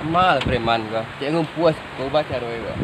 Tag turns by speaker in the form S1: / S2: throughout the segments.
S1: Mal preman ka. Cik ngumpuas kau baca roe ka.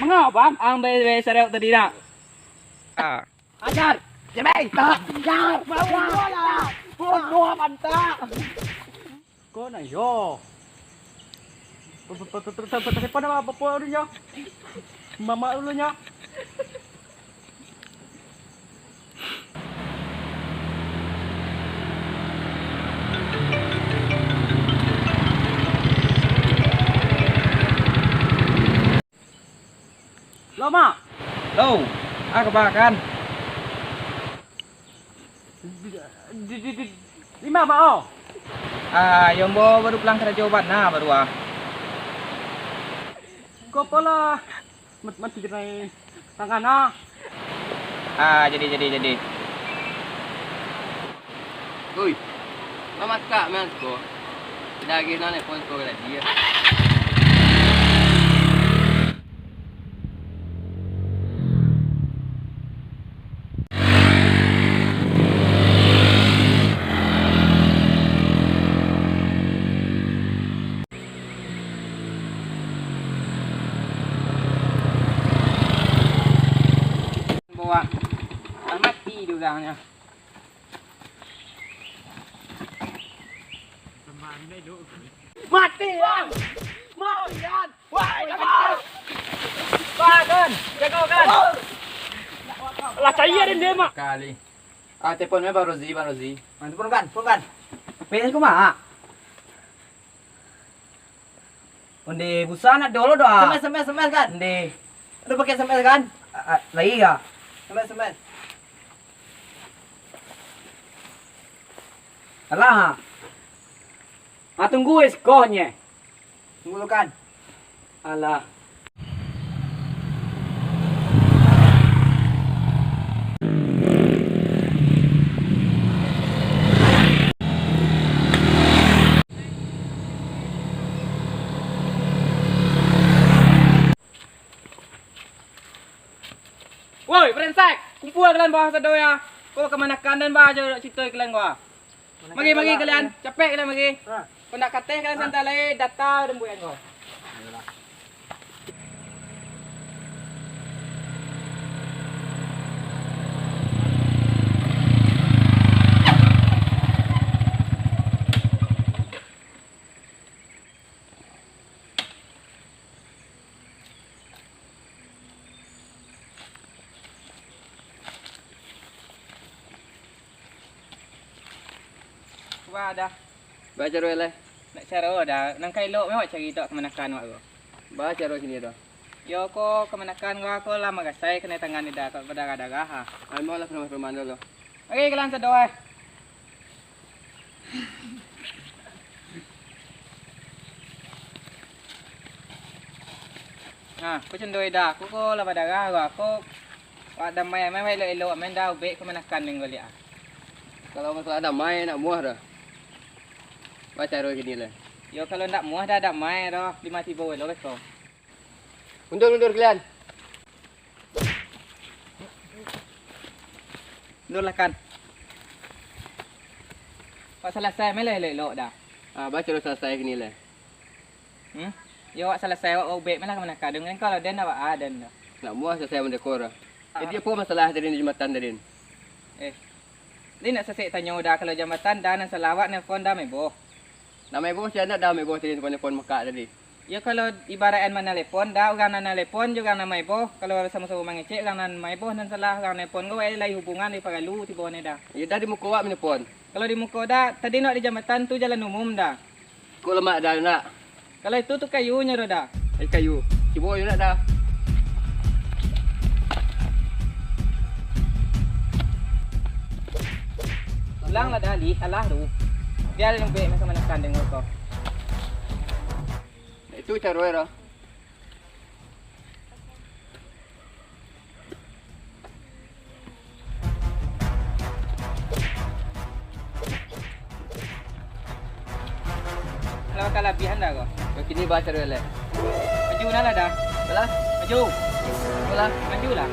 S2: Mengapa bang? Ang bebe sereu tadi nak. Ajar. Jemai tak. Ajar. Bawa lah. Bodoh pantak. Kau nak yo. Apa nama bapa dulunya? Mama dulunya. Lama.
S1: Lo, kebakan.
S2: Di mana mau?
S1: Yang baru pulang kerja jawaban nah baru
S2: Kau pola mati jerai tangan
S1: jadi. Oi. Mama kak mas ko. Tidak lagi nane pon ko dia. Bawa mati durangnya.
S2: Mati bang. Mati kan. Wah, kan. Jaga kan. Lah saya dia mak.
S1: Kali. Teleponnya Bang Rozi.
S2: Pun kan. Pilih ku mah. Onde busana dulu doa. Semes kan. Onde. Udah pakai semes kan? Lagi ya. Semes. Alah. Tunggu eskonya. Tunggu kan. Alah. Woi, brengsek. Kumpul kalian bawah sedoya. Kau kemanakan dan baca cerita kalian gua. Magi kalian. Capek kalian magi. Kau nak kateh kalian santai lagi data dan buat gua. wah dah.
S1: Baca roh lah.
S2: Nak cara dah. Nang kai lok memang cari tok kemenakan wak go.
S1: Baca roh sini dah.
S2: Yo ko kemenakan gua ko lama gasai kena tangan ni dah kat pada ha.
S1: Mau lah perman dulu.
S2: Okey kelan sedoai. Ha, ko cendoi dah. Ko la pada gua ko wak damai mai elok main dah ubek kemenakan ning goli ah.
S1: Kalau masalah damai nak muah dah. Baca roh sini lah.
S2: Yo kalau nak muah dah damai dah 5 tiba lo ko.
S1: Undur kalian.
S2: Nurlah kan. Wak selesai mai elok dah.
S1: Baca roh selesai sini lah.
S2: Yo wak selesai wak ubek mai lah kemenakan. Dengan kalau den wak den dah.
S1: Nak muah selesai mendekor. Jadi apa masalah tadi di jembatan tadi?
S2: Ni nak sesek tanya dah kalau jambatan dah nan selawat nelfon dah mai boh.
S1: Nama ibu masih ada dah mai boh tadi telefon Mekah tadi.
S2: Ya kalau ibaratkan mana telepon dah orang nan telepon juga nan mai boh. Kalau sama-sama mangecek orang nan mai boh nan salah orang telepon go lai hubungan di pagalu tiba ni dah.
S1: Ya dah di muka awak menelpon.
S2: Kalau di muka dah tadi nak di jambatan tu jalan umum dah.
S1: Kau lemak dah nak.
S2: Kalau itu tu kayunya dah.
S1: Kayu. Cibo you nak dah.
S2: Ulang lah dah li, alah tu. Biar yang baik macam mana kandeng kau.
S1: Itu cara roh.
S2: Kalau kelebihan dah kau.
S1: Kini baca roh lah.
S2: Maju lah dah.
S1: Belah.
S2: Maju.
S1: Belah.
S2: Maju lah.